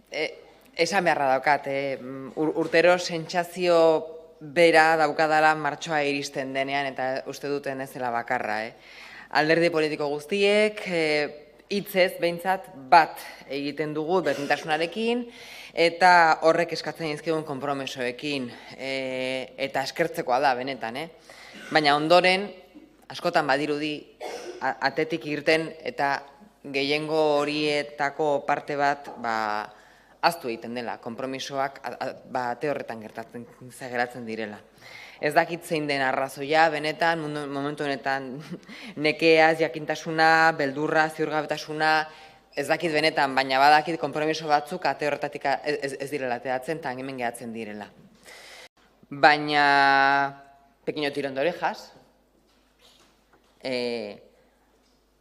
Esan beharra daukat, urtero sentsazio bera daukadala martxoa iristen denean, eta uste duten ez dela bakarra. Alderdi politiko guztiek, hitzez behintzat bat egiten dugu berdintasunarekin, eta horrek eskatzen dizkigun konpromisoekin, eta eskertzekoa da, benetan. Baina ondoren, askotan badirudi, atetik irten eta gehiengo horietako parte bat, aztu egiten dela, konpromisoak ate horretan geratzen direla. Ez dakit zein den arrazoia, benetan, momentu honetan nekeaz, jakintasuna, beldurra, ziurgabetasuna, ez dakit benetan, baina badakit konpromiso batzuk ate horretatik ez direla ateratzen, eta hemen geratzen direla. Baina, pequeño tirón de orejas,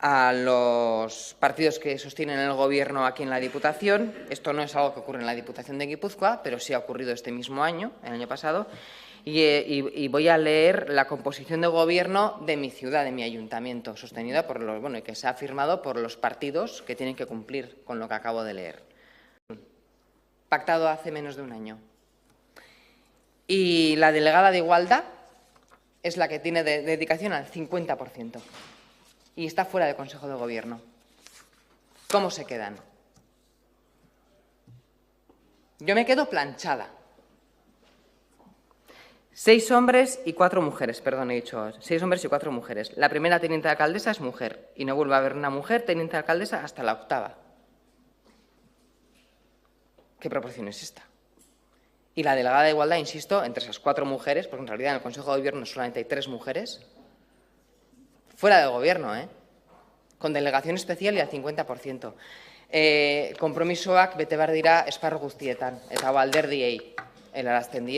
a los partidos que sostienen el gobierno aquí en la Diputación. Esto no es algo que ocurre en la Diputación de Guipúzcoa, pero sí ha ocurrido este mismo año, el año pasado, y voy a leer la composición de gobierno de mi ciudad, de mi ayuntamiento, sostenida por los, y que se ha firmado por los partidos que tienen que cumplir con lo que acabo de leer. Pactado hace menos de un año. Y la delegada de Igualdad es la que tiene dedicación al 50%. Y está fuera del Consejo de Gobierno. ¿Cómo se quedan? Yo me quedo planchada. 6 hombres y 4 mujeres, perdón, he dicho 6 hombres y 4 mujeres. La primera teniente alcaldesa es mujer y no vuelve a haber una mujer teniente alcaldesa hasta la 8ª. ¿Qué proporción es esta? Y la delegada de Igualdad, insisto, entre esas 4 mujeres, porque en realidad en el Consejo de Gobierno solamente hay 3 mujeres, fuera del Gobierno, con delegación especial y al 50%. Konpromisoak bete behar dira esparru guztietan, eta alderdiei helarazten die.